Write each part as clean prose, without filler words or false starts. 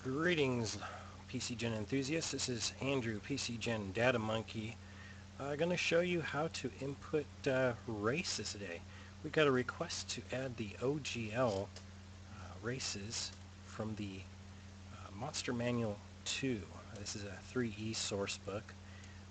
Greetings, PCGen enthusiasts. This is Andrew, PCGen Data Monkey. I'm going to show you how to input races today. We got a request to add the OGL races from the Monster Manual 2. This is a 3E source book,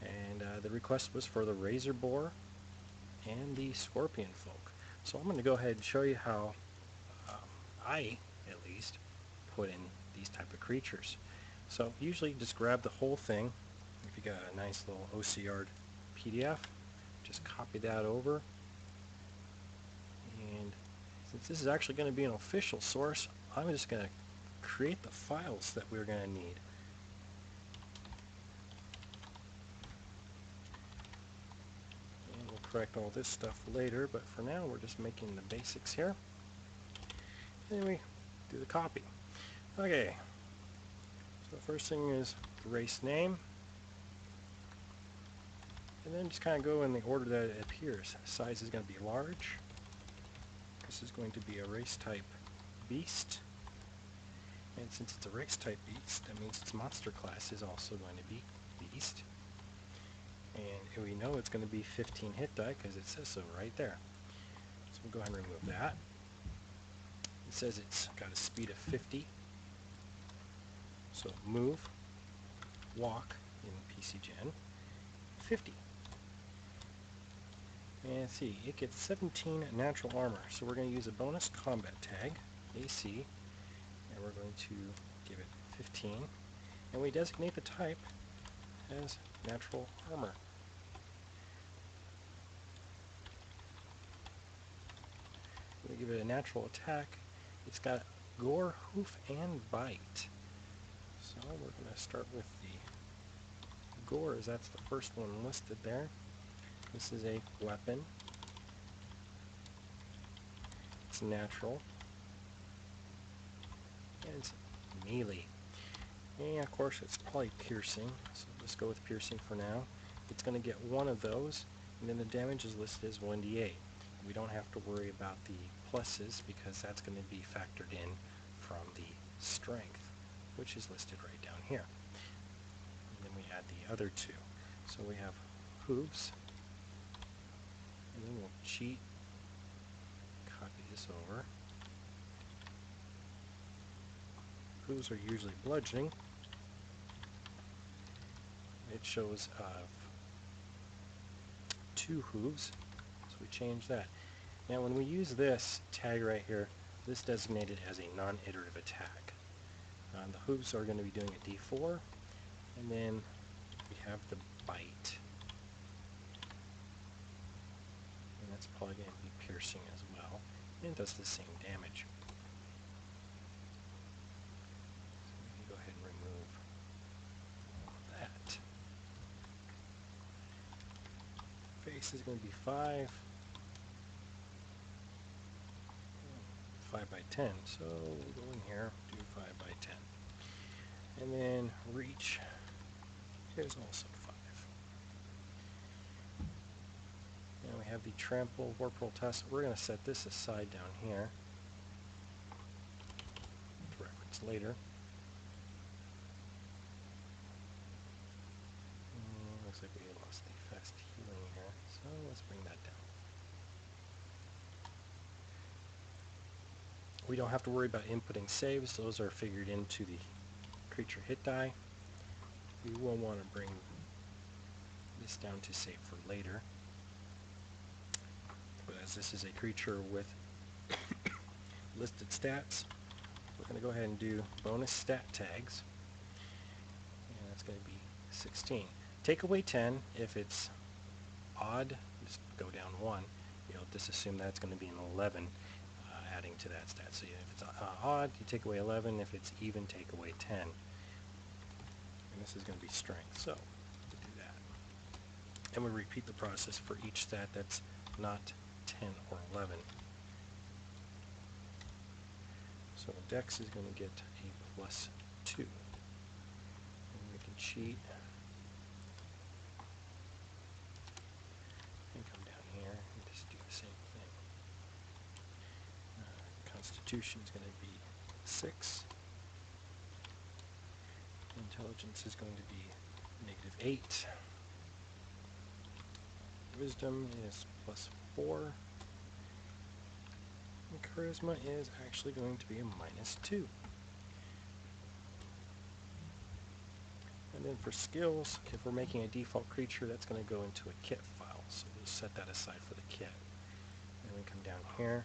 and the request was for the Razor Boar and the Scorpion Folk. So I'm going to go ahead and show you how I, at least, put in these type of creatures. So usually just grab the whole thing. If you got a nice little OCR PDF, just copy that over. And since this is actually going to be an official source, I'm just going to create the files that we're going to need. And we'll correct all this stuff later, but for now we're just making the basics here. And then we do the copy. Okay, so the first thing is the race name, and then just kind of go in the order that it appears. Size is going to be large. This is going to be a race type beast, and since it's a race type beast, that means its monster class is also going to be beast, and we know it's going to be 15 hit die because it says so right there. So we'll go ahead and remove that. It says it's got a speed of 50. So move, walk in PCGen, 50. And let's see, it gets 17 natural armor. So we're going to use a bonus combat tag, AC, and we're going to give it 15. And we designate the type as natural armor. We give it a natural attack. It's got gore, hoof, and bite. So we're going to start with the gore, as that's the first one listed there. This is a weapon. It's natural. And it's melee. And of course it's probably piercing, so let's go with piercing for now. It's going to get one of those, and then the damage is listed as 1d8. We don't have to worry about the pluses because that's going to be factored in from the strength, which is listed right down here. And then we add the other two. So we have hooves, and then we'll cheat, copy this over. Hooves are usually bludgeoning. It shows 2 hooves, so we change that. Now when we use this tag right here, this designated as a non-iterative attack. The hooves are going to be doing a D4, and then we have the bite, and that's probably going to be piercing as well, and does the same damage. So we can go ahead and remove that. Face is going to be 5. 5 by 10, so we'll go in here, do 5 by 10. And then reach is also 5. And we have the trample, vorpal test. We're going to set this aside down here to reference later. Looks like we lost the fast healing here, so let's bring that down. We don't have to worry about inputting saves. Those are figured into the creature hit die. We will want to bring this down to save for later. But as this is a creature with listed stats, we're going to go ahead and do bonus stat tags. And that's going to be 16. Take away 10 if it's odd, just go down 1. You'll just assume that's going to be an 11. Adding to that stat. So if it's odd, you take away 11. If it's even, take away 10. And this is going to be strength. So we'll do that. And we repeat the process for each stat that's not 10 or 11. So Dex is going to get a +2. And we can cheat and come down here and just do the same thing. Constitution is going to be 6. Intelligence is going to be -8. Wisdom is +4. And charisma is actually going to be a -2. And then for skills, if we're making a default creature, that's going to go into a kit file. So we'll set that aside for the kit. And we come down here,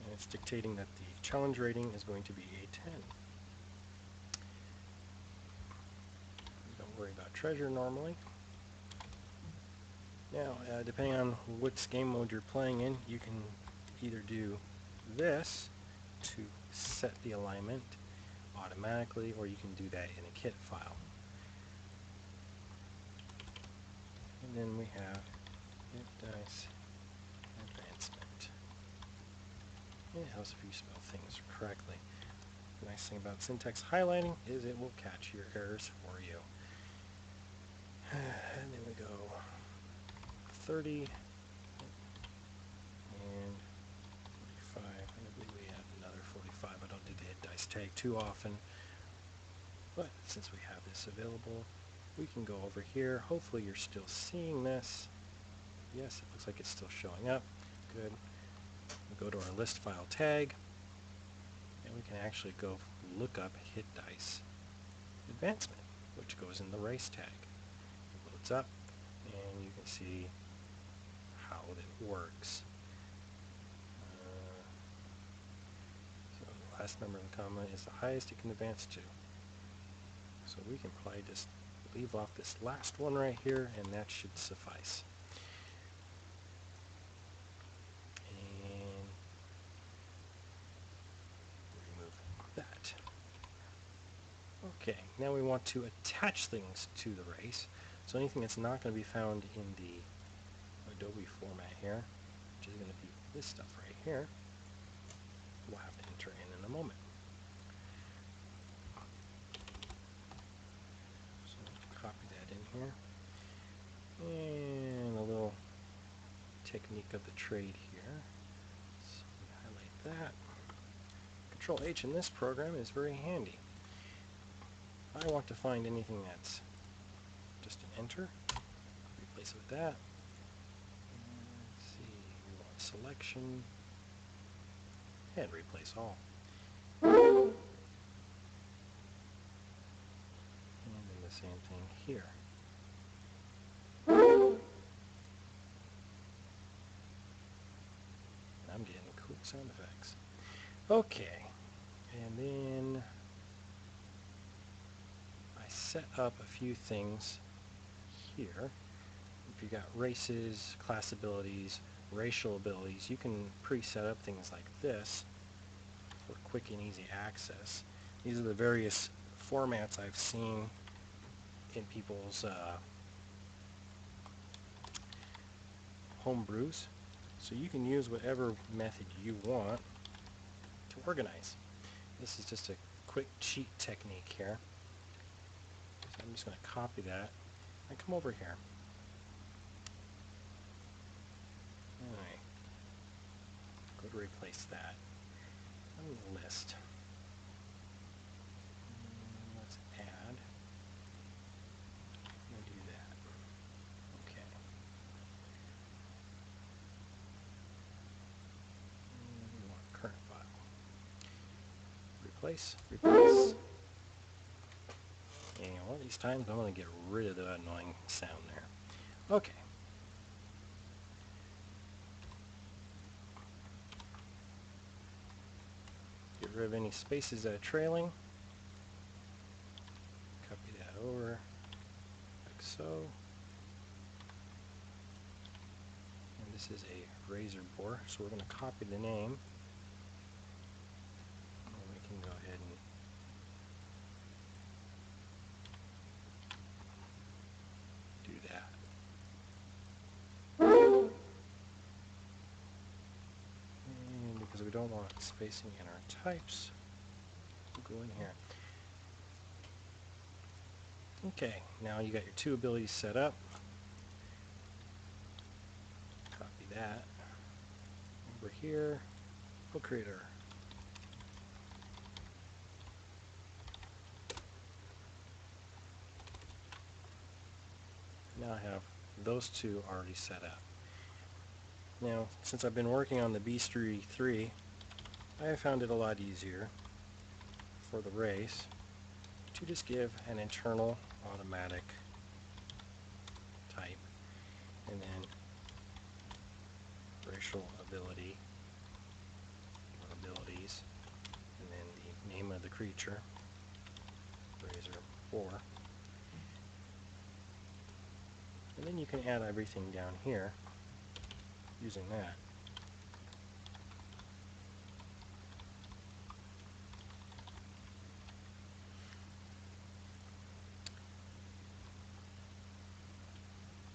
and it's dictating that the challenge rating is going to be a 10. We don't worry about treasure normally. Now, depending on which game mode you're playing in, you can either do this to set the alignment automatically, or you can do that in a kit file. And then we have hit dice advancement. It helps if you spell things correctly. The nice thing about syntax highlighting is it will catch your errors for you. And then we go 30 and 45, and I believe we have another 45. I don't do the hit dice tag too often, but since we have this available, we can go over here. Hopefully you're still seeing this. Yes, it looks like it's still showing up. Good. We go to our list file tag, and we can actually go look up hit dice advancement, which goes in the race tag. It loads up, and you can see how it works. So the last number in the comma is the highest it can advance to. So we can probably just leave off this last one right here, and that should suffice. And remove that. Okay, now we want to attach things to the race. So anything that's not going to be found in the Adobe format here, which is going to be this stuff right here, we'll have to enter in a moment. So copy that in here. And a little technique of the trade here. So we highlight that. Control H in this program is very handy. I want to find anything that's just an enter. Replace it with that. Let's see, we want selection, and replace all. And then the same thing here. I'm getting cool sound effects. Okay, and then I set up a few things here. If you got races, class abilities, racial abilities, you can pre-set up things like this for quick and easy access. These are the various formats I've seen in people's home brews. So you can use whatever method you want to organize. This is just a quick cheat technique here. So I'm just going to copy that and come over here. Alright. Go to replace that. On the list. Let's add. And do that. Okay. And we want current file. Replace, replace. And one of these times I'm going to get rid of that annoying sound there. Okay. Get rid of any spaces that are trailing. Copy that over, like so. And this is a razor bore, so we're going to copy the name. And we can go ahead and do that. And because we don't want spacing in our types, we'll go in here. Okay, now you got your two abilities set up. Copy that. Over here, we'll create our those two already set up. Now, since I've been working on the Beastery 3, I have found it a lot easier for the race to just give an internal automatic type, and then racial ability or abilities, and then the name of the creature, Razor 4. And then you can add everything down here using that.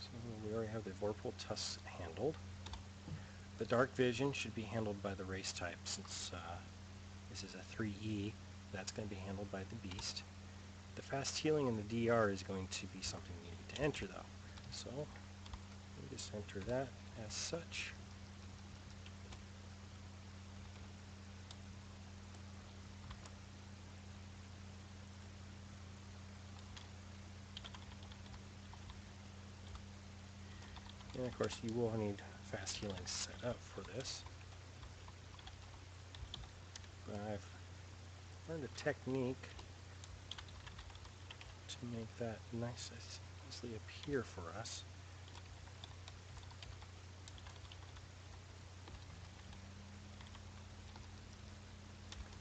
So we already have the Vorpal Tusk handled. The Dark Vision should be handled by the race type, since this is a 3E. That's going to be handled by the Beast. The Fast Healing in the DR is going to be something you need to enter, though. So we just enter that as such. And of course you will need Fast Healing set up for this. But I've learned a technique to make that nicely appear for us.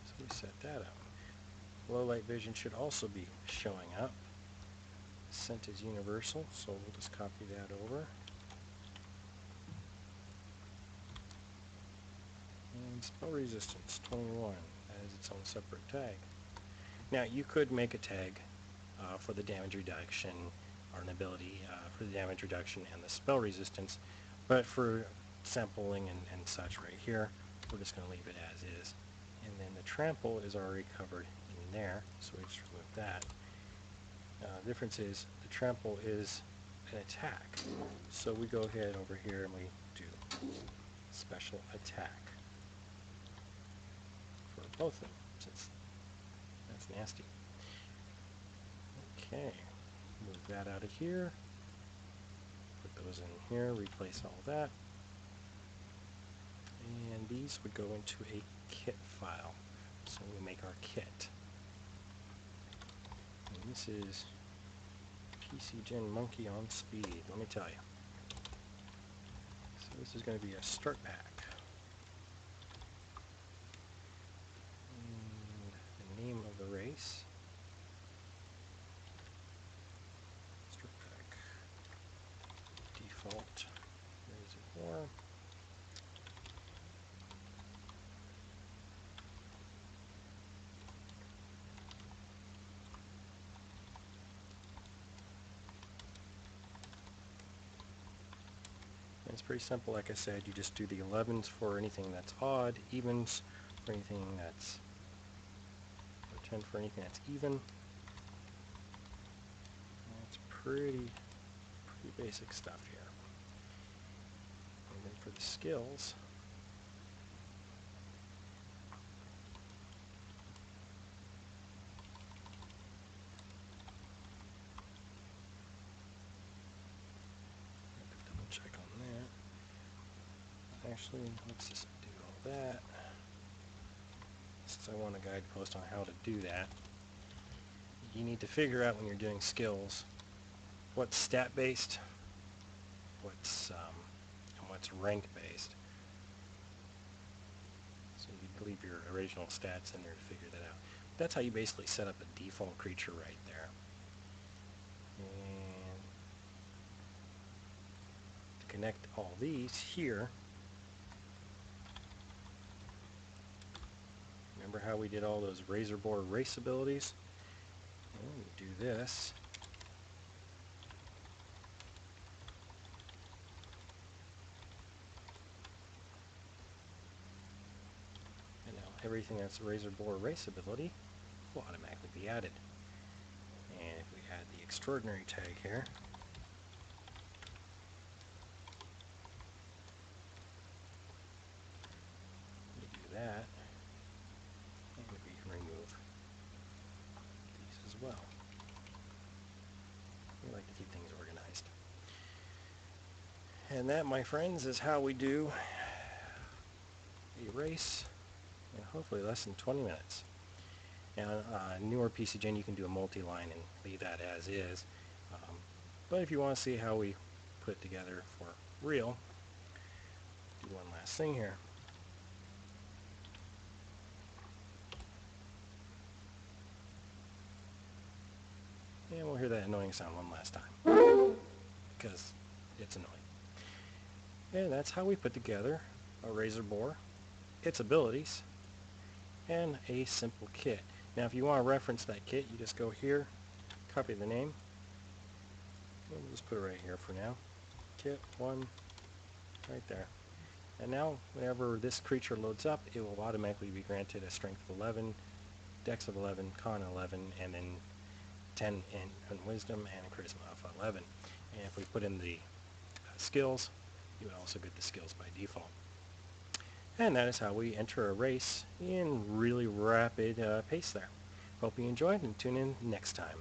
So we set that up. Low light vision should also be showing up. Scent is universal, so we'll just copy that over. And spell resistance 21 as its own separate tag. Now you could make a tag for the damage reduction, or an ability for the damage reduction and the spell resistance, but for sampling and such right here, we're just going to leave it as is. And then the trample is already covered in there, so we just remove that. The difference is the trample is an attack, so we go ahead over here and we do special attack for both of them, since that's nasty. Okay, move that out of here, put those in here, replace all that, and these would go into a kit file. So we make our kit. And this is PCGen Monkey on Speed, let me tell you. So this is going to be a start pack. And the name of the race. Start pack. Default. Reservoir. It's pretty simple, like I said. You just do the 11s for anything that's odd, evens for anything that's, or 10 for anything that's even. It's pretty basic stuff here. And then for the skills, double check on that. Actually, let's just do all that, since I want a guidepost on how to do that. You need to figure out when you're doing skills what's stat based, what's and what's rank based. So you leave your original stats in there to figure that out. That's how you basically set up a default creature right there. And to connect all these here, remember how we did all those Razor Boar race abilities? Well, we do this. And now everything that's a Razor Boar race ability will automatically be added. And if we add the extraordinary tag here, we do that, and we can remove these as well. We like to keep things organized. And that, my friends, is how we do a race in hopefully less than 20 minutes. Now, newer PCGen, you can do a multi-line and leave that as is. But if you want to see how we put together for real, do one last thing here. And we'll hear that annoying sound one last time, because it's annoying. And that's how we put together a razor bore, its abilities, and a simple kit. Now if you want to reference that kit, you just go here, copy the name, and we'll just put it right here for now. Kit 1, right there. And now whenever this creature loads up, it will automatically be granted a strength of 11, dex of 11, con 11, and then 10 in wisdom and a charisma of 11. And if we put in the skills, you would also get the skills by default. And that is how we enter a race in really rapid pace there. Hope you enjoyed, and tune in next time.